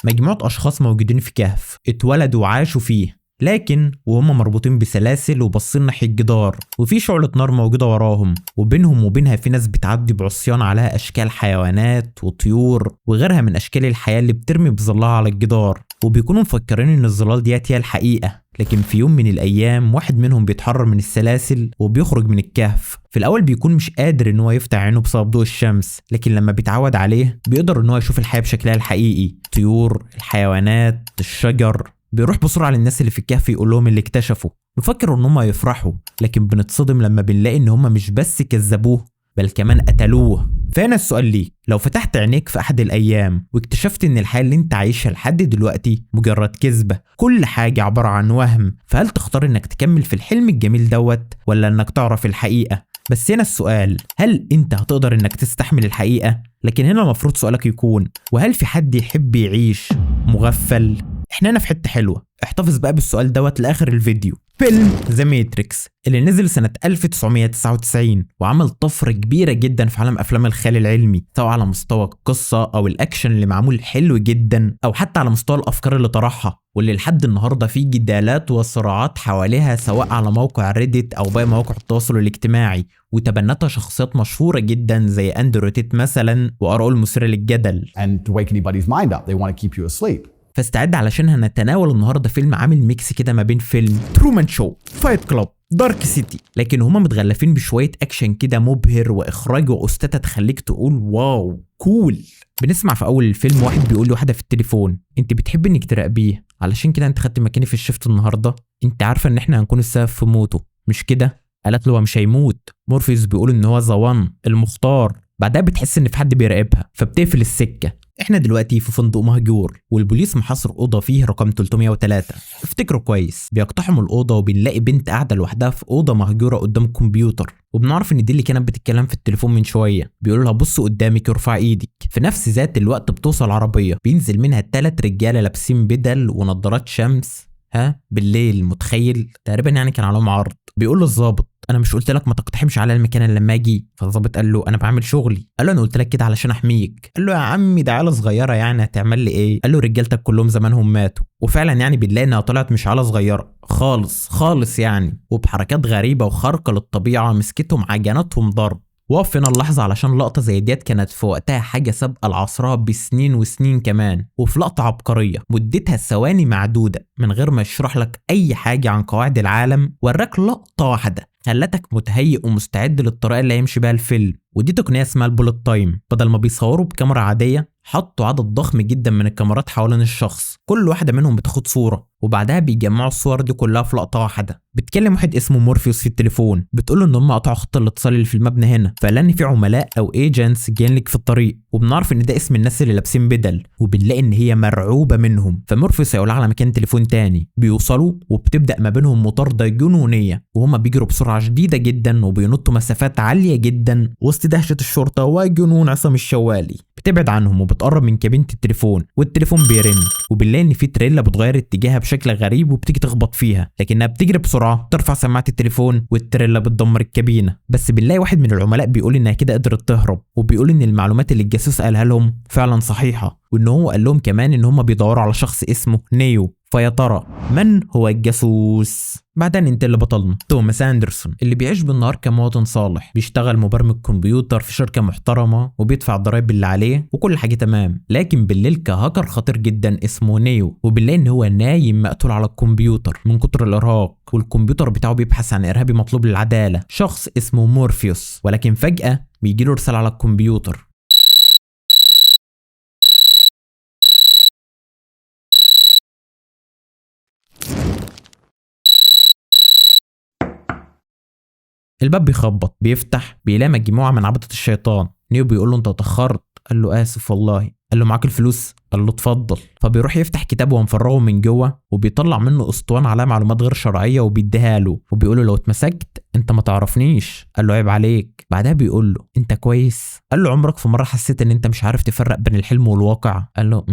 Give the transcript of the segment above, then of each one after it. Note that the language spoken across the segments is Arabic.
مجموعة أشخاص موجودين في كهف اتولدوا وعاشوا فيه، لكن وهم مربوطين بسلاسل وباصين ناحية جدار، وفي شعلة نار موجودة وراهم، وبينهم وبينها في ناس بتعدي بعصيان عليها أشكال حيوانات وطيور وغيرها من أشكال الحياة اللي بترمي بظلها على الجدار، وبيكونوا مفكرين إن الظلال ديت هي الحقيقة. لكن في يوم من الأيام واحد منهم بيتحرر من السلاسل وبيخرج من الكهف. في الأول بيكون مش قادر إن هو يفتح عينه بسبب ضوء الشمس، لكن لما بيتعود عليه بيقدر إن هو يشوف الحياة بشكلها الحقيقي، طيور، الحيوانات، الشجر. بيروح بسرعة للناس اللي في الكهف يقول لهم اللي اكتشفوا، بيفكروا ان هم يفرحوا، لكن بنتصدم لما بنلاقي ان هم مش بس كذبوه بل كمان قتلوه. فهنا السؤال ليك، لو فتحت عينيك في احد الايام واكتشفت ان الحياة اللي انت عايشها لحد دلوقتي مجرد كذبة، كل حاجة عبارة عن وهم، فهل تختار انك تكمل في الحلم الجميل دوت ولا انك تعرف الحقيقة؟ بس هنا السؤال، هل انت هتقدر انك تستحمل الحقيقة؟ لكن هنا المفروض سؤالك يكون، وهل في حد يحب يعيش مغفل؟ احنا هنا في حتة حلوة، احتفظ بقى بالسؤال دوت لاخر الفيديو. فيلم ذا ماتريكس اللي نزل سنة 1999 وعمل طفرة كبيرة جدا في عالم افلام الخيال العلمي، سواء على مستوى القصة او الاكشن اللي معمول حلو جدا، او حتى على مستوى الافكار اللي طرحها، واللي لحد النهاردة في جدالات وصراعات حواليها، سواء على موقع ريديت او باقي مواقع التواصل الاجتماعي، وتبنتها شخصيات مشهورة جدا زي اندرو تيت مثلا، وآراءه المثيرة للجدل. And to wake anybody's mind up, they want to keep you asleep. فاستعد علشان هنتناول النهارده فيلم عامل ميكس كده ما بين فيلم ترومان شو، فايت كلاب، دارك سيتي، لكن هما متغلفين بشويه اكشن كده مبهر واخراج واستاذه تخليك تقول واو كول. بنسمع في اول الفيلم واحد بيقول لواحده في التليفون، انت بتحبي انك تراقبيه علشان كده انت خدت مكاني في الشفت النهارده، انت عارفه ان احنا هنكون السبب في موته مش كده؟ قالت له هو مش هيموت، مورفيوس بيقول ان هو ذا وان المختار. بعدها بتحس ان في حد بيراقبها فبتقفل السكه. احنا دلوقتي في فندق مهجور والبوليس محاصر اوضه فيه رقم 303. افتكروا كويس، بيقتحموا الاوضه وبنلاقي بنت قاعده لوحدها في اوضه مهجوره قدام كمبيوتر، وبنعرف ان دي اللي كانت بتتكلم في التليفون من شويه. بيقول لها بص قدامك وارفع ايدك. في نفس ذات الوقت بتوصل عربيه بينزل منها 3 رجاله لابسين بدل ونضارات شمس بالليل، متخيل؟ تقريبا يعني كان عليهم عرض. بيقول للظابط انا مش قلت لك ما تقتحمش على المكان الا لما اجي؟ فالظابط قال له انا بعمل شغلي. قال له انا قلت لك كده علشان احميك. قال له يا عمي ده عيله صغيره يعني هتعمل لي ايه؟ قال له رجالتك كلهم زمانهم ماتوا. وفعلا يعني بنلاقي انها طلعت مش عيله صغيره خالص يعني، وبحركات غريبه وخارقه للطبيعه مسكتهم عجنتهم ضرب. وقف هنا اللحظة علشان لقطة زي ديت كانت في وقتها حاجة سابقة لعصرها بسنين وسنين كمان، وفي لقطة عبقرية مدتها ثواني معدودة من غير ما يشرح لك أي حاجة عن قواعد العالم، وراك لقطة واحدة خلتك متهيئ ومستعد للطريقة اللي هيمشي بيها الفيلم. ودي تقنية اسمها البولت تايم. بدل ما بيصوروا بكاميرا عادية حطوا عدد ضخم جدا من الكاميرات حوالين الشخص، كل واحدة منهم بتاخد صورة، وبعدها بيجمعوا الصور دي كلها في لقطة واحدة. بتكلم واحد اسمه مورفيوس في التليفون، بتقول له ان هم قطعوا خط الاتصال اللي في المبنى هنا، فقال ان في عملاء او ايجنتس جايين لك في الطريق، وبنعرف ان ده اسم الناس اللي لابسين بدل، وبنلاقي ان هي مرعوبة منهم. فمورفيوس هيقول على مكان تليفون تاني. بيوصلوا وبتبدأ ما بينهم مطاردة جنونية، وهم بيجروا بسرعة شديدة جدا وبينطوا مسافات عالية جدا وسط دهشة الشرطة وجنون عصام الشوالي. بتبعد عنهم وبتقرب من كابينة التليفون، والتليفون بيرن، وبنلاقي ان في تريلا بتغير اتجاهها بشكل غريب وبتيجي تخبط فيها، لكنها بتجري بسرعه ترفع سماعه التليفون والتريلا بتدمر الكابينه. بس بنلاقي واحد من العملاء بيقول انها كده قدرت تهرب، وبيقول ان المعلومات اللي الجاسوس قالها لهم فعلا صحيحه، وان هو قال لهم كمان ان هم بيدوروا على شخص اسمه نيو. فيا ترى من هو الجاسوس؟ بعدها ننتقل لبطلنا توماس أندرسون اللي بيعيش بالنهار كمواطن صالح، بيشتغل مبرمج كمبيوتر في شركة محترمة وبيدفع الضرايب اللي عليه وكل حاجة تمام، لكن بالليل كهاكر خطير جدا اسمه نيو، وبنلاقي ان هو نايم مقتول على الكمبيوتر من كتر الإرهاق، والكمبيوتر بتاعه بيبحث عن إرهابي مطلوب للعدالة، شخص اسمه مورفيوس. ولكن فجأة بيجيله رسالة على الكمبيوتر. الباب بيخبط، بيفتح، بيلاقي مجموعه من عبدة الشيطان. نيو بيقول له انت اتاخرت. قال له اسف والله. قال له معاك الفلوس؟ قال له اتفضل. فبيروح يفتح كتابه ومفرغه من جوه، وبيطلع منه اسطوانه عليها معلومات غير شرعيه وبيديها له، وبيقول له لو اتمسكت انت ما تعرفنيش. قال له عيب عليك. بعدها بيقول له انت كويس؟ قال له عمرك في مره حسيت ان انت مش عارف تفرق بين الحلم والواقع؟ قال له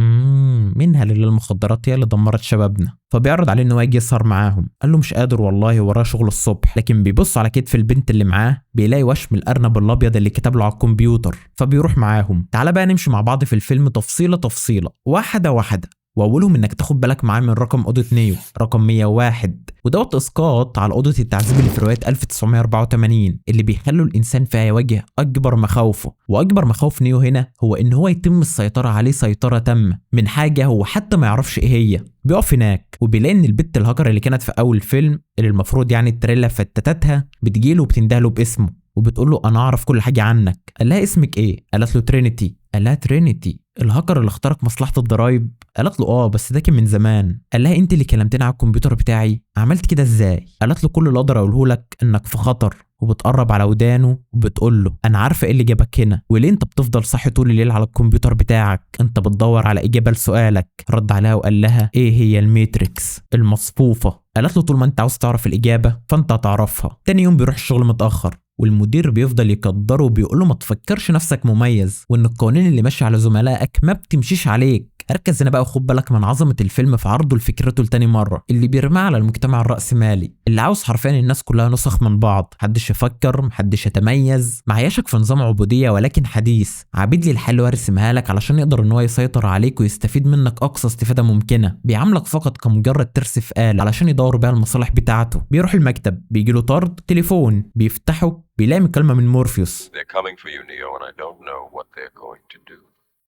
منها لله المخدرات هي اللي دمرت شبابنا. فبيعرض عليه انه يجي يسهر معاهم. قال له مش قادر والله وراه شغل الصبح. لكن بيبص على كتف البنت اللي معاه بيلاقي وشم الارنب الابيض اللي كتب له على الكمبيوتر، فبيروح معاهم. تعالى بقى نمشي مع بعض في الفيلم تفصيله واحده واحده. واولهم انك تاخد بالك معاه من رقم اوضه نيو رقم 101، ودوت اسقاط على اوضه التعذيب اللي في روايه 1984 اللي بيخلوا الانسان فيها يواجه اكبر مخاوفه. واكبر مخاوف نيو هنا هو ان هو يتم السيطره عليه سيطره تامه من حاجه هو حتى ما يعرفش ايه هي. بيقف هناك وبيلاقي ان البت الهاكر اللي كانت في اول الفيلم اللي المفروض يعني التريلا فتتتها بتجيله وبتندهله باسمه وبتقول له انا اعرف كل حاجه عنك. قال لها اسمك ايه؟ قالت له ترينيتي. قال لها ترينيتي الهاكر اللي اخترق مصلحه الضرايب؟ قالت له بس ده كان من زمان. قال لها انت اللي كلمتني على الكمبيوتر بتاعي؟ عملت كده ازاي؟ قالت له كل اللي اقدر اقوله لك انك في خطر، وبتقرب على ودانه وبتقول له انا عارفه ايه اللي جابك هنا وليه انت بتفضل صاحي طول الليل على الكمبيوتر بتاعك، انت بتدور على اجابه لسؤالك. رد عليها وقال لها ايه هي الماتريكس المصفوفه؟ قالت له طول ما انت عاوز تعرف الاجابه فانت هتعرفها. تاني يوم بيروح الشغل متاخر والمدير بيفضل يقدره وبيقول له ما تفكرش نفسك مميز وان القوانين اللي ماشيه على زملائك ما بتمشيش عليك. ركز هنا بقى وخد بالك من عظمه الفيلم في عرضه لفكرته لتاني مره اللي بيرميها على المجتمع الرأسمالي اللي عاوز حرفيا الناس كلها نسخ من بعض، محدش يفكر محدش يتميز، معيشك في نظام عبوديه ولكن حديث. عبيد لي الحل وارسمها لك علشان يقدر ان هو يسيطر عليك ويستفيد منك اقصى استفاده ممكنه. بيعاملك فقط كمجرد ترس في آلة علشان يدور بيها المصالح بتاعته. بيروح المكتب بيجيله طرد تليفون بيفتحه بيلاقي مكالمه من مورفيوس.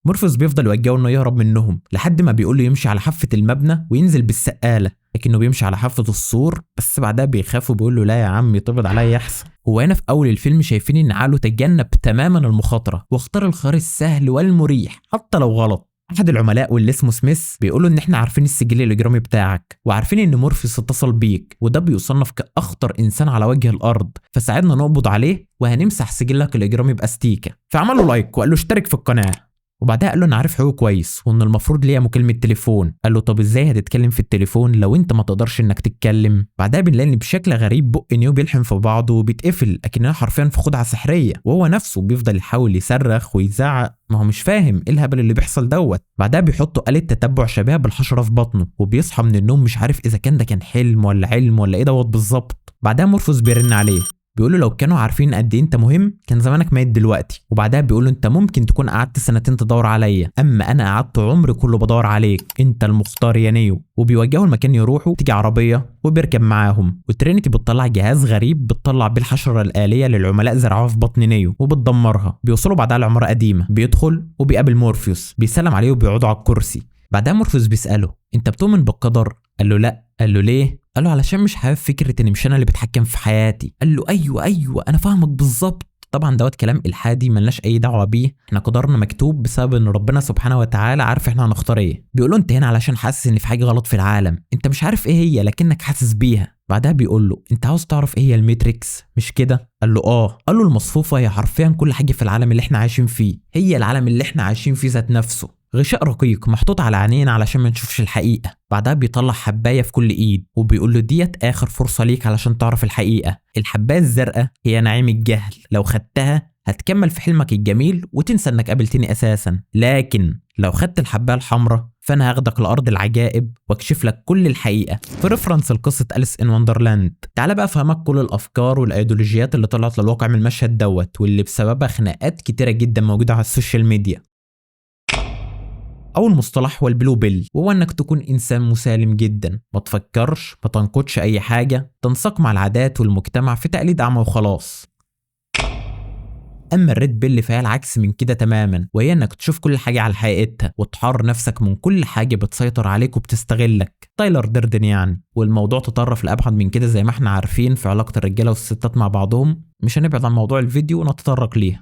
مورفيوس بيفضل يوجهه انه يهرب منهم لحد ما بيقول له يمشي على حافه المبنى وينزل بالسقاله، لكنه بيمشي على حافه السور بس بعدها بيخاف وبيقول له لا يا عم يطبط عليا يحصل. هو هنا في اول الفيلم شايفين ان عقله تجنب تماما المخاطره واختار الخيار السهل والمريح حتى لو غلط. احد العملاء واللي اسمه سميث بيقول له ان احنا عارفين السجل الاجرامي بتاعك وعارفين ان مورفيوس اتصل بيك وده بيصنف كاخطر انسان على وجه الارض، فساعدنا نقبض عليه وهنمسح سجلك الاجرامي باستيكه. فعمل له لايك وقال له اشترك في القناه، وبعدها قال له انا عارف حقوقه كويس وان المفروض ليا مكالمه تليفون. قال له طب ازاي هتتكلم في التليفون لو انت ما تقدرش انك تتكلم؟ بعدها بنلاقي ان بشكل غريب بق نيو بيلحم في بعضه وبيتقفل اكنها حرفيا في خدعه سحريه، وهو نفسه بيفضل يحاول يصرخ ويزعق ما هو مش فاهم ايه الهبل اللي بيحصل دوت. بعدها بيحطوا آلة تتبع شبيهه بالحشره في بطنه وبيصحى من النوم مش عارف اذا كان ده كان حلم ولا علم ولا ايه دوت بالظبط. بعدها مورفوس بيرن عليه بيقول له لو كانوا عارفين قد ايه انت مهم كان زمانك ميت دلوقتي. وبعدها بيقول له انت ممكن تكون قعدت سنتين تدور عليا اما انا قعدت عمري كله بدور عليك، انت المختار يا نيو. وبيوجهوا المكان يروحوا، تيجي عربيه وبيركب معاهم وترينيتي بتطلع جهاز غريب بتطلع بيه الحشره الآلية للعملاء زرعوها في بطن نيو وبتدمرها. بيوصلوا بعدها لعماره قديمه، بيدخل وبيقابل مورفيوس بيسلم عليه وبيقعدوا على الكرسي. بعدها مورفيوس بيساله انت بتؤمن بالقدر؟ قال له لا. قال له ليه؟ قال له علشان مش حابب فكره ان مش انا اللي بتحكم في حياتي. قال له ايوه انا فاهمك بالظبط. طبعا دوت كلام الحادي ملناش اي دعوه بيه، احنا قدرنا مكتوب بسبب ان ربنا سبحانه وتعالى عارف احنا هنختار ايه. بيقول له انت هنا علشان حاسس ان في حاجه غلط في العالم، انت مش عارف ايه هي لكنك حاسس بيها. بعدها بيقول له انت عاوز تعرف ايه هي الماتريكس مش كده؟ قال له قال له المصفوفه هي حرفيا كل حاجه في العالم اللي احنا عايشين فيه، هي العالم اللي احنا عايشين فيه ذات نفسه، غشاء رقيق محطوط على عينينا علشان ما نشوفش الحقيقه. بعدها بيطلع حبايه في كل ايد وبيقول له ديت اخر فرصه ليك علشان تعرف الحقيقه. الحبايه الزرقاء هي نعيم الجهل، لو خدتها هتكمل في حلمك الجميل وتنسى انك قابلتني اساسا، لكن لو خدت الحبايه الحمراء فانا هاخدك لارض العجائب واكشف لك كل الحقيقه. في ريفرنس لقصه أليس إن وندرلاند. تعال بقى افهمك كل الافكار والايديولوجيات اللي طلعت للواقع من المشهد دوت واللي بسببها خناقات كتيره جدا موجوده على السوشيال ميديا. أول مصطلح هو البلو بيل، وهو إنك تكون إنسان مسالم جدا، ما تفكرش ما تنقدش أي حاجة، تنساق مع العادات والمجتمع في تقليد أعمى وخلاص. أما الريد بيل فهي العكس من كده تماما، وهي إنك تشوف كل حاجة على حقيقتها وتحرر نفسك من كل حاجة بتسيطر عليك وبتستغلك، تايلر ديردن يعني. والموضوع تطرف لأبعد من كده زي ما احنا عارفين في علاقة الرجالة والستات مع بعضهم، مش هنبعد عن موضوع الفيديو ونتطرق ليها.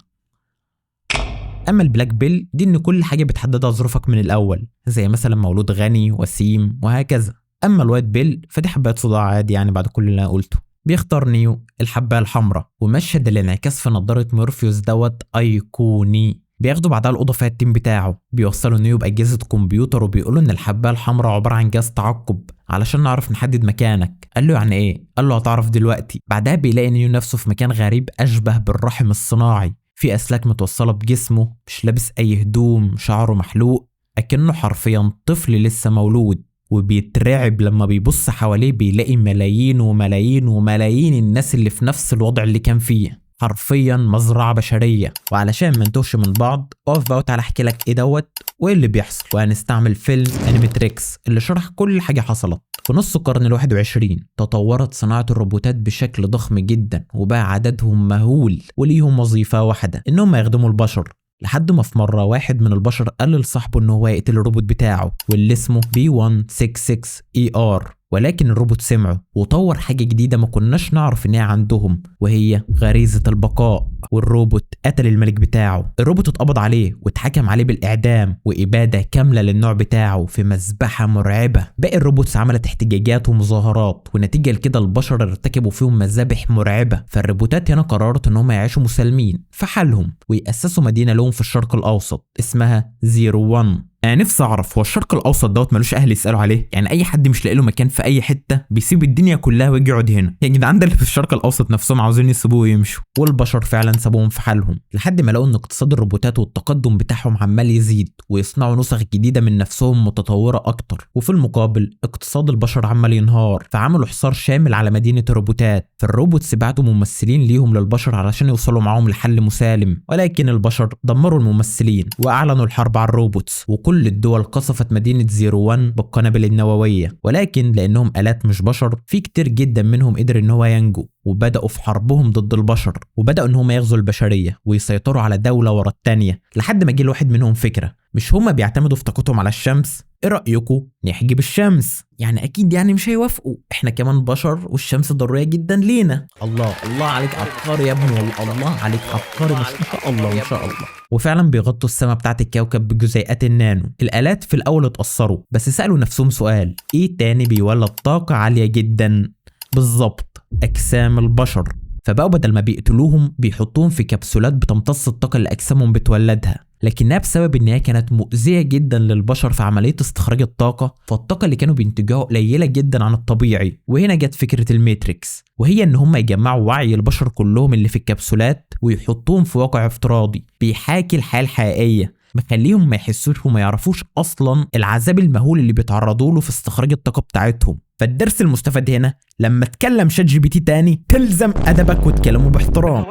اما البلاك بيل دي ان كل حاجه بتحددها ظروفك من الاول، زي مثلا مولود غني وسيم وهكذا. اما الوايت بيل فدي حبايه صداع عادي يعني بعد كل اللي انا قلته. بيختار نيو الحبايه الحمراء، ومشهد الانعكاس في نضاره مورفيوس دوت ايقوني. بياخدوا بعدها الاوضه فيها التيم بتاعه، بيوصلوا نيو باجهزه كمبيوتر وبيقولوا ان الحبايه الحمراء عباره عن جهاز تعقب علشان نعرف نحدد مكانك. قال له يعني ايه؟ قال له هتعرف دلوقتي. بعدها بيلاقي نيو نفسه في مكان غريب اشبه بالرحم الصناعي، في أسلاك متوصلة بجسمه، مش لابس أي هدوم، شعره محلوق أكنه حرفيا طفل لسه مولود. وبيترعب لما بيبص حواليه بيلاقي ملايين وملايين وملايين الناس اللي في نفس الوضع اللي كان فيه. حرفيا مزرعة بشرية. وعلشان ما نتوهش من بعض، اقف بقى وتعالى احكي لك ايه دوت وايه اللي بيحصل. وهنستعمل فيلم انيميتريكس اللي شرح كل حاجة حصلت. في نص القرن ال21 تطورت صناعة الروبوتات بشكل ضخم جدا، وبقى عددهم مهول وليهم وظيفة واحدة، انهم يخدموا البشر. لحد ما في مرة واحد من البشر قال لصاحبه ان هو يقتل الروبوت بتاعه واللي اسمه B166ER، ولكن الروبوت سمعه وطور حاجة جديدة ما كناش نعرف ان هي عندهم، وهي غريزة البقاء. والروبوت قتل الملك بتاعه. الروبوت اتقبض عليه واتحكم عليه بالإعدام وإبادة كاملة للنوع بتاعه في مذبحة مرعبة. باقي الروبوتس عملت احتجاجات ومظاهرات، ونتيجة لكده البشر ارتكبوا فيهم مذابح مرعبة. فالروبوتات هنا قررت ان هم يعيشوا مسالمين في حالهم ويأسسوا مدينة لهم في الشرق الأوسط اسمها 01. انا نفسي اعرف، هو الشرق الاوسط دوت ملوش اهل يسالوا عليه؟ يعني اي حد مش لاقي له مكان في اي حته بيسيب الدنيا كلها ويجي يقعد هنا؟ يا جدعان ده اللي في الشرق الاوسط نفسهم عاوزين يسيبوه ويمشوا. والبشر فعلا سابوهم في حالهم لحد ما لقوا ان اقتصاد الروبوتات والتقدم بتاعهم عمال يزيد، ويصنعوا نسخ جديده من نفسهم متطوره اكتر. وفي المقابل اقتصاد البشر عمال ينهار، فعملوا حصار شامل على مدينه الروبوتات. فالروبوتس بعتوا ممثلين ليهم للبشر علشان يوصلوا معاهم لحل مسالم، ولكن البشر دمروا الممثلين واعلنوا الحرب على الروبوتس. وكل الدول قصفت مدينة 01 بالقنابل النووية، ولكن لأنهم آلات مش بشر في كتير جدا منهم قدر إن هو ينجو، وبدأوا في حربهم ضد البشر، وبدأوا إن هم يغزوا البشرية ويسيطروا على دولة ورا التانية. لحد ما جه الواحد منهم فكرة، مش هما بيعتمدوا في طاقتهم على الشمس؟ ايه رأيكم نحجب الشمس؟ يعني اكيد يعني مش هيوافقوا، احنا كمان بشر والشمس ضرورية جدا لينا. الله عليك عبقري يا ابني، الله عليك عبقري، ما شاء الله ما شاء الله. وفعلا بيغطوا السماء بتاعت الكوكب بجزيئات النانو. الآلات في الأول اتأثروا، بس سألوا نفسهم سؤال، ايه تاني بيولد طاقة عالية جدا؟ بالظبط أجسام البشر. فبقوا بدل ما بيقتلوهم بيحطوهم في كبسولات بتمتص الطاقة اللي أجسامهم بتولدها، لكنها بسبب ان هي كانت مؤذية جدا للبشر في عملية استخراج الطاقة، فالطاقة اللي كانوا بينتجوها قليلة جدا عن الطبيعي. وهنا جت فكرة الماتريكس، وهي ان هم يجمعوا وعي البشر كلهم اللي في الكبسولات ويحطوهم في واقع افتراضي بيحاكي الحياة الحقيقية، مخليهم ما يحسوش وما يعرفوش اصلا العذاب المهول اللي بيتعرضوا له في استخراج الطاقة بتاعتهم. فالدرس المستفاد هنا، لما تكلم شات جي بي تي تاني تلزم ادبك وتكلمه باحترام.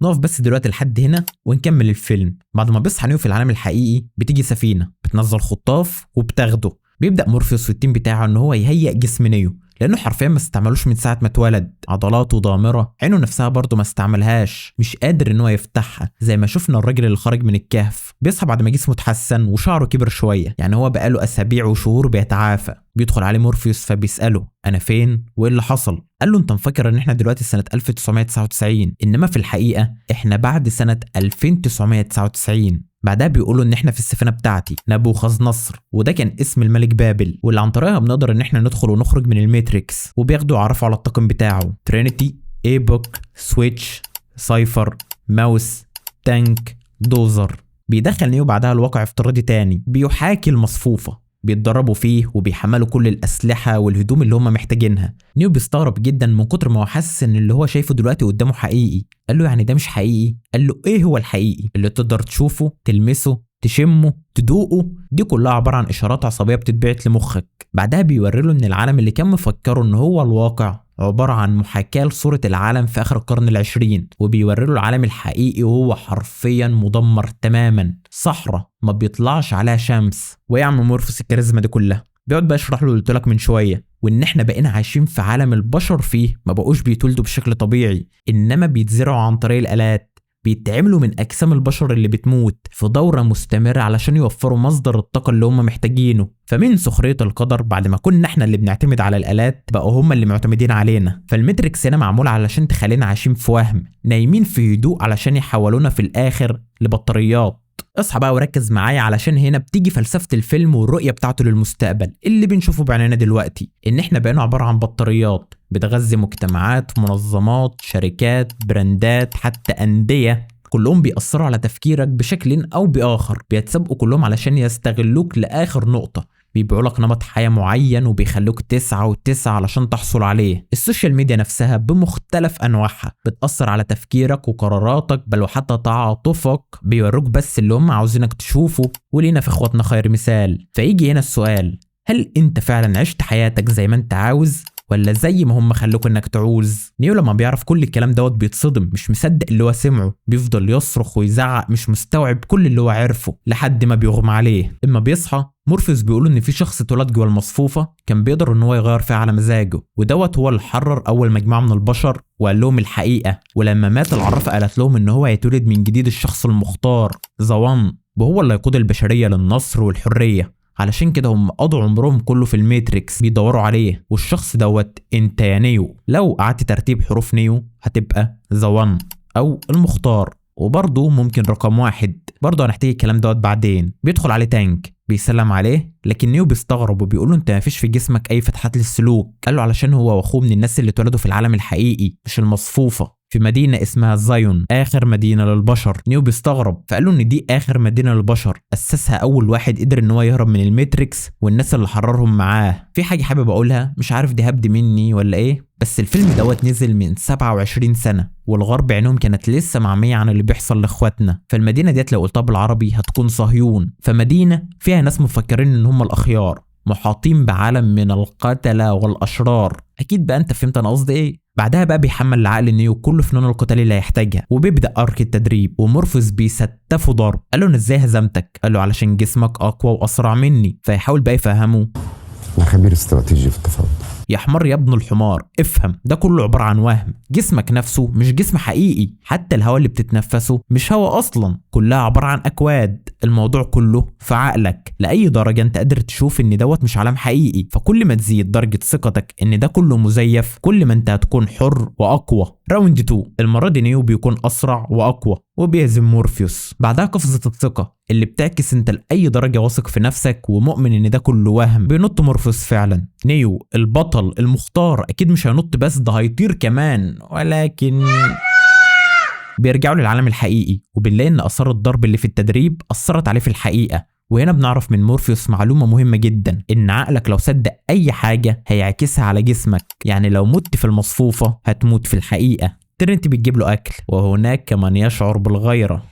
نقف بس دلوقتي لحد هنا ونكمل الفيلم. بعد ما بيصحى نيو في العالم الحقيقي بتيجي سفينة بتنزل خطاف وبتاخده. بيبدأ مورفيوس والتيم بتاعه ان هو يهيئ جسم نيو، لانه حرفيا ما استعملوش من ساعه ما اتولد. عضلاته ضامره، عينه نفسها برضه ما استعملهاش، مش قادر ان هو يفتحها، زي ما شفنا الراجل اللي خرج من الكهف. بيصحى بعد ما جسمه اتحسن وشعره كبر شويه، يعني هو بقاله اسابيع وشهور بيتعافى. بيدخل عليه مورفيوس فبيساله انا فين وايه اللي حصل؟ قال له انت مفكر ان احنا دلوقتي سنه 1999، انما في الحقيقه احنا بعد سنه 2999. بعدها بيقولوا ان احنا في السفينه بتاعتي نبوخذ نصر، وده كان اسم الملك بابل، واللي عن طريقها بنقدر ان احنا ندخل ونخرج من الماتريكس. وبياخدوا يعرفوا على الطاقم بتاعه، ترينيتي، ايبوك، سويتش، سايفر، ماوس، تانك، دوزر. بيدخل نيو بعدها الواقع افتراضي تاني بيحاكي المصفوفه، بيتدربوا فيه وبيحملوا كل الأسلحة والهدوم اللي هم محتاجينها. نيو بيستغرب جدا من كتر ما هو حاسس ان اللي هو شايفه دلوقتي قدامه حقيقي. قال له يعني ده مش حقيقي؟ قال له ايه هو الحقيقي؟ اللي تقدر تشوفه، تلمسه، تشمه، تدوقه، دي كلها عبارة عن إشارات عصبية بتتبعت لمخك. بعدها بيوري له ان العالم اللي كان مفكره ان هو الواقع عبارة عن محاكاة لصورة العالم في آخر القرن ال20، وبيوري له العالم الحقيقي وهو حرفيا مدمر تماما، صحراء ما بيطلعش عليها شمس. ويا عم مورفوس الكاريزما دي كلها؟ بيقعد بقى يشرح له اللي قلت لك من شوية، وان احنا بقينا عايشين في عالم البشر فيه ما بقوش بيتولدوا بشكل طبيعي، انما بيتزرعوا عن طريق الآلات، بيتعملوا من أجسام البشر اللي بتموت في دورة مستمرة علشان يوفروا مصدر الطاقة اللي هم محتاجينه. فمن سخرية القدر، بعد ما كنا احنا اللي بنعتمد على الآلات بقوا هم اللي معتمدين علينا. فالماتريكس هنا معمول علشان تخلينا عايشين في وهم، نايمين في هدوء علشان يحولونا في الآخر لبطاريات. اصحى بقى وركز معايا، علشان هنا بتيجي فلسفة الفيلم والرؤية بتاعته للمستقبل اللي بنشوفه بعيننا دلوقتي، ان احنا بقينا عبارة عن بطاريات بتغذي مجتمعات، منظمات، شركات، براندات، حتى أندية. كلهم بيأثروا على تفكيرك بشكل أو بآخر، بيتسابقوا كلهم علشان يستغلوك لآخر نقطة، بيبيعوا لك نمط حياة معين وبيخلوك تسعى وتسعى علشان تحصل عليه. السوشيال ميديا نفسها بمختلف أنواعها بتأثر على تفكيرك وقراراتك، بل وحتى تعاطفك، بيوروك بس اللي هم عاوزينك تشوفه. ولينا في اخواتنا خير مثال. فيجي هنا السؤال، هل انت فعلا عشت حياتك زي ما انت عاوز، ولا زي ما هم خلوك انك تعوز؟ نيو لما بيعرف كل الكلام دوت بيتصدم، مش مصدق اللي هو سمعه، بيفضل يصرخ ويزعق مش مستوعب كل اللي هو عرفه لحد ما بيغمى عليه. اما بيصحى مورفيوس بيقول ان في شخص اتولد جوه المصفوفه كان بيقدر ان هو يغير فيها على مزاجه، ودوت هو اللي حرر اول مجموعه من البشر وقال لهم الحقيقه. ولما مات العرافه قالت لهم ان هو هيتولد من جديد الشخص المختار ذا وان، وهو اللي هيقود البشريه للنصر والحريه. علشان كده هم قضوا عمرهم كله في الماتريكس بيدوروا عليه، والشخص دوت انت يا نيو. لو قعدت ترتيب حروف نيو هتبقى ذا وان او المختار، وبرضه ممكن رقم 1. برضه هنحتاج الكلام دوت بعدين. بيدخل عليه تانك بيسلم عليه، لكن نيو بيستغرب وبيقول له انت مفيش في جسمك اي فتحات للسلوك. قال له علشان هو واخوه من الناس اللي اتولدوا في العالم الحقيقي مش المصفوفه، في مدينة اسمها زايون، آخر مدينة للبشر. نيو بيستغرب فقال له إن دي آخر مدينة للبشر، أسسها أول واحد قدر إن هو يهرب من الماتريكس والناس اللي حررهم معاه. في حاجة حابب أقولها، مش عارف دي هبد مني ولا إيه، بس الفيلم دوت نزل من 27 سنة، والغرب عينهم كانت لسه معمية عن اللي بيحصل لإخواتنا. فالمدينة ديت لو قلتها بالعربي هتكون صهيون، فمدينة فيها ناس مفكرين إن هم الأخيار محاطين بعالم من القتلة والأشرار. أكيد بقى أنت فهمت أنا قصدي إيه. بعدها بقى بيحمل لعقل نيو كل فنون القتال اللي هيحتاجها، وبيبدا ارك التدريب. ومورفيوس بيستفه ضرب. قال له انا ازاي هزمتك؟ قال له علشان جسمك اقوى واسرع مني. فيحاول بقى يفهمه انا خبير استراتيجي في التفاوض. يا حمار يا ابن الحمار، افهم ده كله عباره عن وهم. جسمك نفسه مش جسم حقيقي، حتى الهواء اللي بتتنفسه مش هواء اصلا، كلها عباره عن اكواد. الموضوع كله في عقلك. لاي درجه انت قادر تشوف ان دوت مش عالم حقيقي، فكل ما تزيد درجه ثقتك ان ده كله مزيف كل ما انت هتكون حر واقوى. راوند 2. المره دي نيو بيكون اسرع واقوى وبيهزم مورفيوس. بعدها قفزه الثقه اللي بتعكس انت لاي درجه واثق في نفسك ومؤمن ان ده كله وهم. بينط مورفيوس فعلا. نيو البطل المختار اكيد مش هينط بس، ده هيطير كمان، ولكن بيرجعوا للعالم الحقيقي وبنلاقي ان اثار الضرب اللي في التدريب اثرت عليه في الحقيقه. وهنا بنعرف من مورفيوس معلومه مهمه جدا، ان عقلك لو صدق اي حاجه هيعكسها على جسمك. يعني لو مت في المصفوفه هتموت في الحقيقه. ترنتي بتجيب له اكل، وهناك من يشعر بالغيره.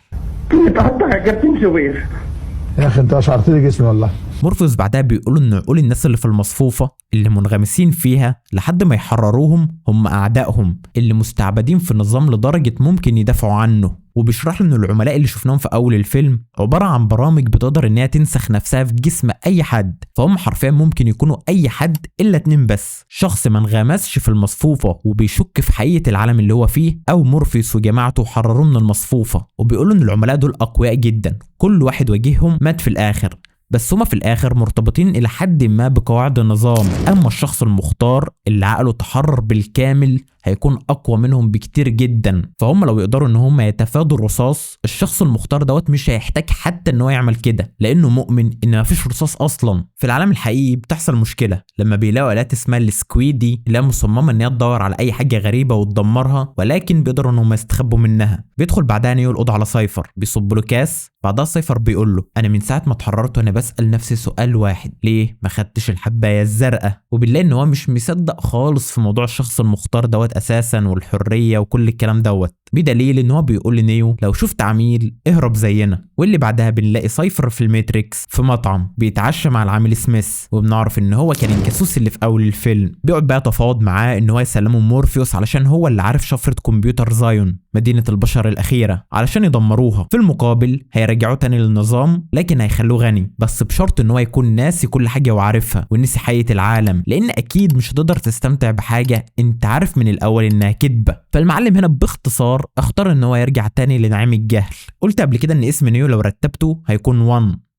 يا اخي انت اشعرت لي جسمي والله. مورفيوس بعدها بيقول ان عقول الناس اللي في المصفوفه اللي منغمسين فيها لحد ما يحرروهم هم اعدائهم اللي مستعبدين في النظام لدرجه ممكن يدافعوا عنه. وبيشرح له ان العملاء اللي شفناهم في اول الفيلم عباره عن برامج بتقدر ان هي تنسخ نفسها في جسم اي حد، فهم حرفيا ممكن يكونوا اي حد الا 2 بس، شخص ما انغمسش في المصفوفه وبيشك في حقيقه العالم اللي هو فيه، او مورفيوس وجماعته حرروه من المصفوفه. وبيقولوا ان العملاء دول اقوياء جدا، كل واحد واجههم مات في الاخر، بس هما في الاخر مرتبطين الى حد ما بقواعد النظام. اما الشخص المختار اللي عقله تحرر بالكامل هيكون اقوى منهم بكتير جدا، فهم لو يقدروا ان هم يتفادوا الرصاص، الشخص المختار دوت مش هيحتاج حتى ان هو يعمل كده، لانه مؤمن ان مفيش رصاص اصلا. في العالم الحقيقي بتحصل مشكله لما بيلاقوا الات اسمها السكويدي اللي هي مصممه ان هي تدور على اي حاجه غريبه وتدمرها، ولكن بيقدروا ان هم يستخبوا منها. بيدخل بعدها نيو الاوضه على سايفر، بيصب له كاس. بعدها سايفر بيقول له انا من ساعه ما اتحررت وانا بسال نفسي سؤال واحد، ليه ما خدتش الحبايه الزرقاء؟ وبالله ان هو مش مصدق خالص في موضوع الشخص المختار دوت اساسا والحريه وكل الكلام دوت، بدليل ان هو بيقول لنيو لو شفت عميل اهرب زينا. واللي بعدها بنلاقي سايفر في الماتريكس في مطعم بيتعشى مع العامل سميث، وبنعرف ان هو كان الجاسوس اللي في اول الفيلم. بيقعد بقى تفاوض معاه ان هو يسلمه مورفيوس علشان هو اللي عارف شفره كمبيوتر زايون مدينه البشر الاخيره علشان يدمروها. في المقابل هيرجعوه تاني للنظام، لكن هيخلوه غني بس بشرط ان هو يكون ناسي كل حاجه وعارفها ونسي حقيقه العالم، لان اكيد مش هتقدر تستمتع بحاجه انت عارف من الاول انها كدبه. فالمعلم هنا باختصار اختار ان هو يرجع تاني لنعيم الجهل. قلت قبل كده ان اسم نيو لو رتبته هيكون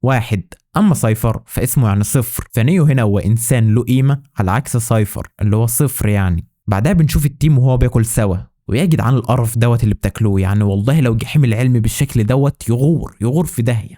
1. اما سايفر فاسمه يعني 0، فنيو هنا هو انسان له قيمه على عكس سايفر اللي هو 0 يعني. بعدها بنشوف التيم وهو بياكل سوا، ويا جدعان القرف دوت اللي بتاكلوه، يعني والله لو جحيم العلم بالشكل دوت يغور في داهيه.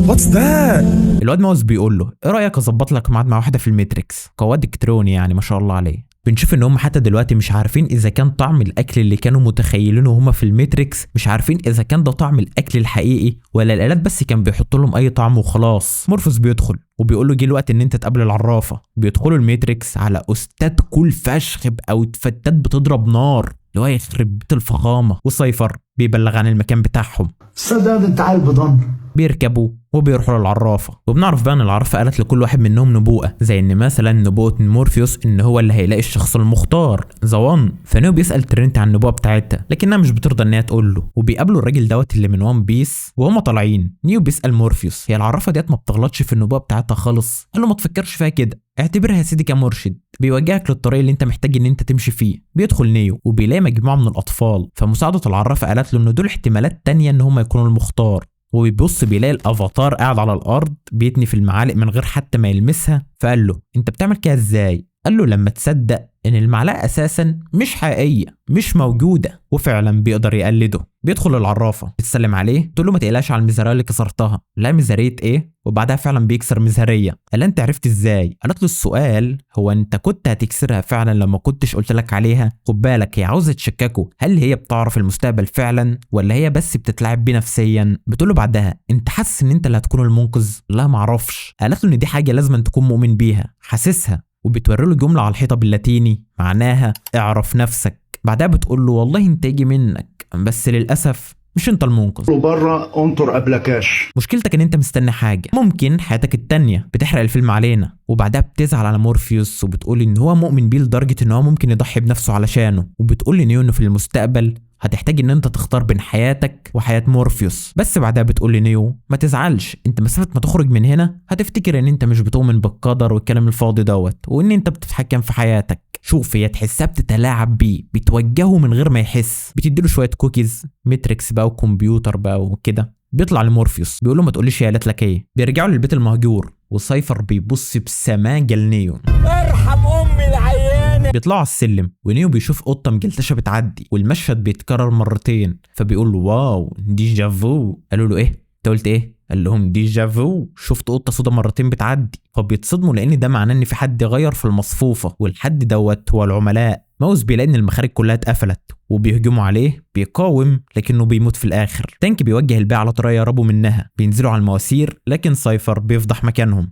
واتس ذات؟ الواد ماوس بيقول له ايه رايك اظبط لك ميعاد مع واحده في الماتريكس، قواد الكتروني يعني ما شاء الله عليه. بنشوف ان هم حتى دلوقتي مش عارفين اذا كان طعم الاكل اللي كانوا متخيلينه هما في الماتريكس، مش عارفين اذا كان ده طعم الاكل الحقيقي ولا الالات بس كان بيحط لهم اي طعم وخلاص. مورفيوس بيدخل وبيقول له جه الوقت ان انت تقابل العرافه. بيدخلوا الماتريكس على استاد كول فشخ او فتات بتضرب نار اللي هو يخرب بيت الفخامه. وسايفر بيبلغ عن المكان بتاعهم. الصدق انت عارف بضن. بيركبوا وبيروحوا للعرافه، وبنعرف بقى ان العرافه قالت لكل واحد منهم نبوءه، زي ان مثلا نبوءه مورفيوس ان هو اللي هيلاقي الشخص المختار ذا وان. فنيو بيسال ترينيتي عن النبوءه بتاعتها لكنها مش بترضى ان هي تقول له، وبيقابلوا الراجل دوت اللي من وان بيس وهما طالعين. نيو بيسال مورفيوس هي العرافه ديت ما بتغلطش في النبوءه بتاعتها خالص؟ قال له ما تفكرش فيها كده، اعتبرها يا سيدي كمرشد بيوجهك للطريق اللي انت محتاج ان انت تمشي فيه. بيدخل نيو وبيلاقي مجموعه من الاطفال، فمساعده العرافه قالت له ان دول احتمالات تانية ان هم يكونوا المختار. وبيبص بيلاقي الافاتار قاعد على الارض بيتني في المعالق من غير حتى ما يلمسها، فقال له انت بتعمل كده ازاي؟ قال له لما تصدق ان المعلقه اساسا مش حقيقيه مش موجوده، وفعلا بيقدر يقلده. بيدخل العرافه بتسلم عليه تقول له ما تقلقش على المزاريه اللي كسرتها. لا مزاريه ايه؟ وبعدها فعلا بيكسر مزاريه. قال انت عرفت ازاي؟ قالت له السؤال هو انت كنت هتكسرها فعلا لما كنتش قلت لك عليها؟ خد بالك هي عاوزه تشككه هل هي بتعرف المستقبل فعلا ولا هي بس بتتلعب بيه نفسيا. بتقول له بعدها انت حاسس ان انت اللي هتكون المنقذ؟ لا معرفش. قالت له ان دي حاجه لازم تكون مؤمن بيها حاسسها، وبتوري له جمله على الحيطه باللاتيني معناها اعرف نفسك. بعدها بتقول له والله انت يجي منك بس للاسف مش انت المنقذ، بره انطر قبلكاش. مشكلتك ان انت مستني حاجه ممكن حياتك التانية. بتحرق الفيلم علينا. وبعدها بتزعل على مورفيوس وبتقول ان هو مؤمن بيه لدرجه ان هو ممكن يضحي بنفسه علشانه، وبتقول لنيو انه في المستقبل هتحتاج ان انت تختار بين حياتك وحياه مورفيوس. بس بعدها بتقول لنيو ما تزعلش، انت مسافه ما تخرج من هنا هتفتكر ان انت مش بتؤمن بالقدر والكلام الفاضي دوت، وان انت بتتحكم في حياتك. شوف هي تحسها بتتلاعب بيه، بتوجهه من غير ما يحس. بتديله شويه كوكيز ماتريكس بقى وكمبيوتر بقى وكده. بيطلع لمورفيوس بيقول له ما تقوليش هي قالت لك ايه. بيرجعوا للبيت المهجور وسايفر بيبص بسماجه لنيو ارحم امي العيانه. بيطلعوا على السلم ونيو بيشوف قطه مجلتشه بتعدي والمشهد بيتكرر مرتين، فبيقول له واو ديجا فو. قالوا له ايه انت قلت ايه؟ قال لهم ديجا فو، شفت قطه سودا مرتين بتعدي. فبيتصدموا لان ده معناه ان في حد غير في المصفوفه، والحد دوت هو العملاء. ماوس بيلاقي ان المخارج كلها اتقفلت وبيهجموا عليه، بيقاوم لكنه بيموت في الاخر. تانك بيوجه الباقي على طريقه يهربوا منها، بينزلوا على المواسير لكن سايفر بيفضح مكانهم.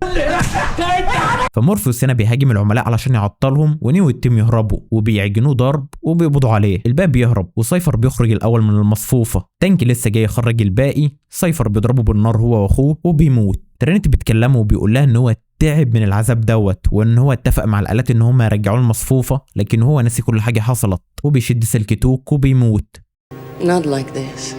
فمورفيوس هنا بيهاجم العملاء علشان يعطلهم، ونيو والتيم يهربوا وبيعجنوه ضرب وبيقبضوا عليه. الباقي بيهرب وسايفر بيخرج الاول من المصفوفه. تانك لسه جاي يخرج الباقي، سايفر بيضربه بالنار هو واخوه وبيموت. ترينيتي بتكلمه وبيقول لها ان هو تعب من العذاب دوت، وان هو اتفق مع الالات ان هم يرجعوه المصفوفه، لكن هو ناسي كل حاجه حصلت. وبيشد سلك توك وبيموت. Not like this.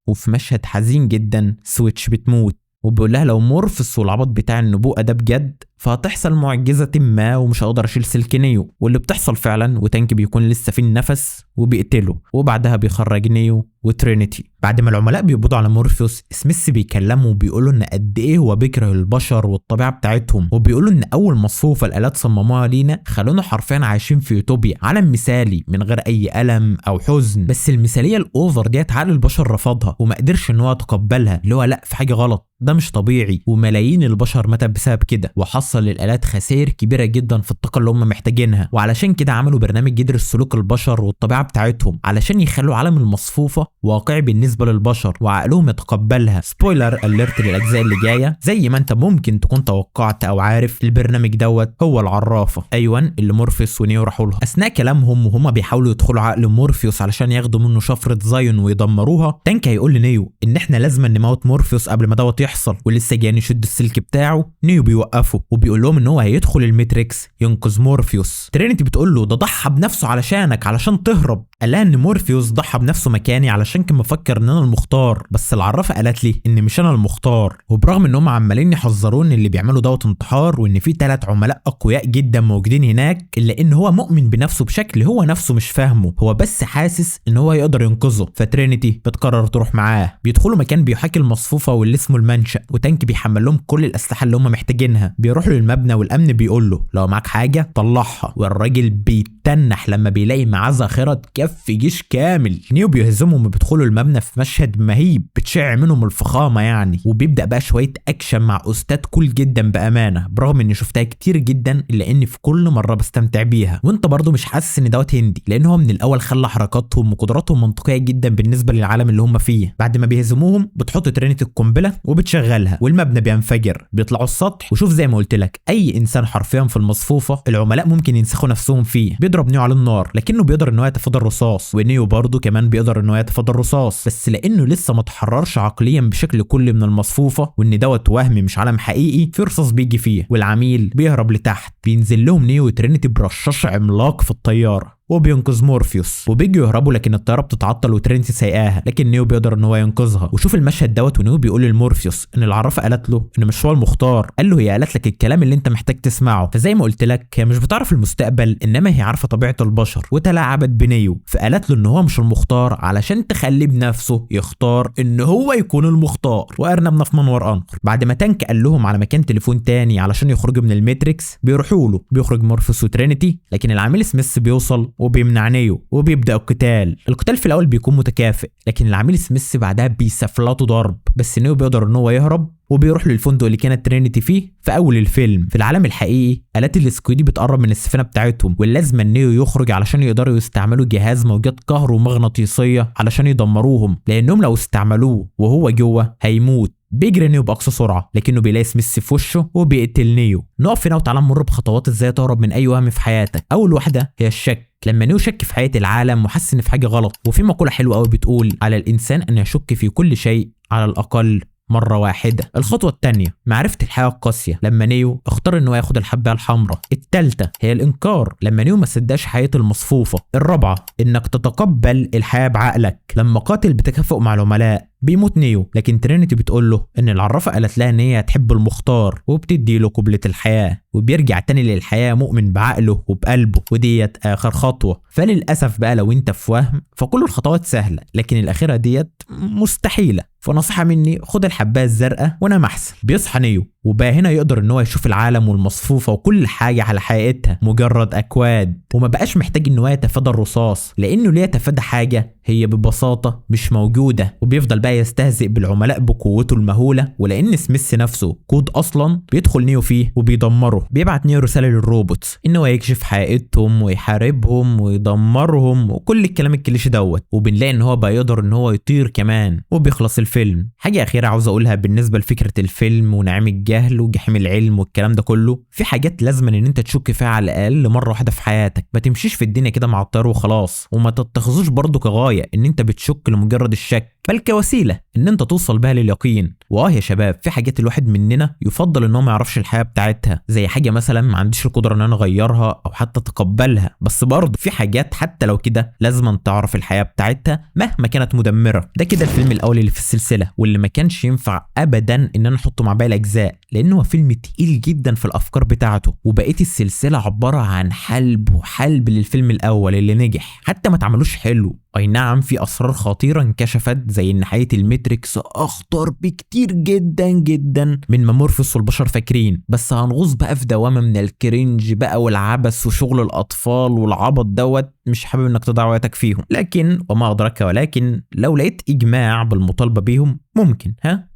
وفي مشهد حزين جدا سويتش بتموت، وبيقول لها لو مورفيوس والعبط بتاع النبوءه ده بجد فهتحصل معجزه ما ومش هقدر اشيل سلك نيو، واللي بتحصل فعلا. وتانك بيكون لسه فيه النفس وبيقتله، وبعدها بيخرج نيو وترينيتي. بعد ما العملاء بيقبضوا على مورفيوس، سميث بيكلمه وبيقولوا ان قد ايه هو بيكره البشر والطبيعه بتاعتهم، وبيقولوا ان اول مصفوفه الالات صمموها لينا خلونا حرفيا عايشين في يوتوبيا، عالم مثالي من غير اي الم او حزن. بس المثاليه الاوفر ديت عقل البشر رفضها وما قدرش ان هو يتقبلها، اللي هو لا في حاجه غلط، ده مش طبيعي. وملايين البشر ماتت بسبب كده، وحصل للالات خسائر كبيره جدا في الطاقه اللي هم محتاجينها. وعلشان كده عملوا برنامج يدرس سلوك البشر والطبيعه بتاعتهم علشان يخلوا عالم المصفوفه واقعي بالنسبه للبشر وعقلهم يتقبلها. سبويلر اليرت للاجزاء اللي جايه، زي ما انت ممكن تكون توقعت او عارف، البرنامج دوت هو العرافه، ايوه اللي مورفيوس ونيو راحوا لها. اثناء كلامهم وهم بيحاولوا يدخلوا عقل مورفيوس علشان ياخدوا منه شفره زايون ويدمروها، تانك هيقول لنيو ان احنا لازم نموت مورفيوس قبل ما دوت يحصل، ولسه جاي يشد السلك بتاعه. نيو بيوقفه وبيقول لهم ان هو هيدخل الماتريكس ينقذ مورفيوس. ترينيتي بتقول له ده ضحى بنفسه علشانك علشان تهرب. قال لها ان مورفيوس ضحى بنفسه مكاني علشان كان مفكر ان انا المختار، بس العرافه قالت لي ان مش انا المختار. وبرغم ان هم عمالين يحذرون اللي بيعملوا دوت انتحار وان في 3 عملاء اقوياء جدا موجودين هناك، الا ان هو مؤمن بنفسه بشكل هو نفسه مش فاهمه، هو بس حاسس ان هو يقدر ينقذه. فترينيتي بتقرر تروح معاه. بيدخلوا مكان بيحاكي المصفوفه واللي اسمه المنشأ، وتانك بيحمل لهم كل الاسلحه اللي هم محتاجينها. بيروحوا للمبنى والامن بيقول له لو معاك حاجه طلعها، والراجل بيتنح لما بيلاقي معاه ذخيره تكفي جيش كامل. نيو بيهزمهم وبيدخلوا المبنى في مشهد مهيب بتشع منهم الفخامه يعني، وبيبدا بقى شويه اكشن مع استاذ كول جدا بامانه، برغم اني شفتها كتير جدا الا اني في كل مره بستمتع بيها. وانت برضو مش حاسس ان دوت هندي، لان هو من الاول خلى حركاتهم وقدراتهم منطقيه جدا بالنسبه للعالم اللي هم فيه. بعد ما بيهزموهم بتحط ترينيتي القنبله وبتشغلها والمبنى بينفجر. بيطلعوا السطح وشوف زي ما قلت لك اي انسان حرفيا في المصفوفه العملاء ممكن ينسخوا نفسهم فيه. بيضرب نيو على النار لكنه بيقدر ان هو يتفادى الرصاص، ونيو برضه كمان بيقدر ان هو يتفادى الرصاص، بس لانه لسه ما اتحررش عقليا بشكل كلي من المصفوفه وان دوت وهم مش عالم حقيقي، في رصاص بيجي فيه والعميل بيهرب لتحت. بينزل لهم نيو وترينيتي برشاش عملاق في الطياره وبينقذ مورفيوس، وبيجوا يهربوا لكن الطياره بتتعطل وترينيتي سايقاها، لكن نيو بيقدر ان هو ينقذها. وشوف المشهد دوت ونيو بيقول لمورفيوس ان العرافه قالت له ان مش هو المختار، قال له هي قالت لك الكلام اللي انت محتاج تسمعه. فزي ما قلت لك هي مش بتعرف المستقبل انما هي عارفه طبيعه البشر وتلاعبت بنيو، فقالت له ان هو مش المختار علشان تخليه بنفسه يختار ان هو يكون المختار. وارنبنا في منور انقر. بعد ما تانك قال لهم على مكان تليفون تاني علشان يخرجوا من الماتريكس بيروحوا له، بيخرج مورفيوس وترينيتي، لكن العميل سميث بيوصل وبيمنع نيو وبيبدأ القتال في الاول بيكون متكافئ، لكن العميل سميث بعدها بيسفلطوا ضرب، بس نيو بيقدر ان هو يهرب وبيروح للفندق اللي كانت ترينيتي فيه في اول الفيلم. في العالم الحقيقي آلات السكويدي بتقرب من السفينه بتاعتهم، واللازم نيو يخرج علشان يقدروا يستعملوا جهاز موجات كهرومغناطيسيه علشان يدمروهم، لانهم لو استعملوه وهو جوه هيموت. بيجري نيو باقصى سرعه لكنه بيلاقي سميث في وشه وبيقتل نيو. نقف هنا وتعالى نمر بخطوات ازاي تهرب من اي وهم في حياتك. اول واحده هي الشك. لما نيو شك في حياه العالم وحس ان في حاجه غلط، وفي مقوله حلوه قوي بتقول على الانسان ان يشك في كل شيء على الاقل مرة واحدة. الخطوة التانية معرفة الحياة القاسية، لما نيو اختار انه ياخد الحباية الحمراء. التالتة هي الانكار، لما نيو ما صدقش حياة المصفوفة. الرابعة انك تتقبل الحياة بعقلك، لما قاتل بتكافؤ مع العملاء بيموت نيو، لكن ترينيتي بتقول له ان العرافة قالت لها ان هي تحب المختار وبتدي له قبلة الحياة، وبيرجع تاني للحياة مؤمن بعقله وبقلبه، وديت اخر خطوة. فللاسف بقى لو انت في وهم فكل الخطوات سهلة، لكن الاخيرة ديت مستحيلة. فنصيحة مني خد الحباية الزرقاء ونام احسن. بيصحى نيو وبقى هنا يقدر ان هو يشوف العالم والمصفوفة وكل حاجة على حقيقتها، مجرد اكواد، وما بقاش محتاج ان هو يتفادى الرصاص لانه ليه يتفادى حاجة هي ببساطة مش موجودة. وبيفضل بقى يستهزئ بالعملاء بقوته المهولة، ولان سميث نفسه كود اصلا بيدخل نيو فيه وبيدمره. بيبعت نيو رسالة للروبوتس ان هو يكشف حقيقتهم ويحاربهم ويدمرهم وكل الكلام الكليشي دوت، وبنلاقي ان هو بقى يقدر ان هو يطير كمان. وبيخلص الفيلم. حاجة اخيرة عاوز اقولها بالنسبة لفكرة الفيلم ونعيم الجهل وجحيم العلم والكلام ده كله، في حاجات لازم ان انت تشك فيها على الاقل مرة واحدة في حياتك. ما تمشيش في الدنيا كده مع الطيار وخلاص، وما تتخذوش برضو كغاية ان انت بتشك لمجرد الشك، بل كوسيلة ان انت توصل بها لليقين. يا شباب في حاجات الواحد مننا يفضل ان هو ما يعرفش الحياة بتاعتها، زي حاجة مثلا ما عنديش القدرة ان انا اغيرها او حتى اتقبلها، بس برضه في حاجات حتى لو كده لازم تعرف الحياة بتاعتها مهما كانت مدمرة. ده كده الفيلم الاول اللي في السلسلة، واللي ما كانش ينفع ابدا ان انا احطه مع باقي الاجزاء لانه هو فيلم تقيل جدا في الافكار بتاعته، وبقيه السلسلة عبارة عن حلب وحلب للفيلم الاول اللي نجح. حتى ما تعملوش حلو، اي نعم في اسرار خطيره انكشفت زي ان حقيقه الماتريكس اخطر بكتير جدا جدا من ما مورفيوس والبشر فاكرين، بس هنغوص بقى في دوامه من الكرنج بقى والعبث وشغل الاطفال والعبط دوت مش حابب انك تضيع وقتك فيهم. لكن وما ادراك ولكن لو لقيت اجماع بالمطالبه بيهم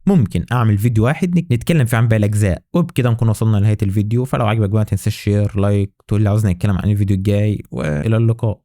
ممكن اعمل فيديو واحد نتكلم فيه عن باقي الاجزاء. وبكده نكون وصلنا لنهايه الفيديو. فلو عجبك بقى ما تنساش شير لايك، تقول لي عاوزنا نتكلم عن الفيديو الجاي، والى اللقاء.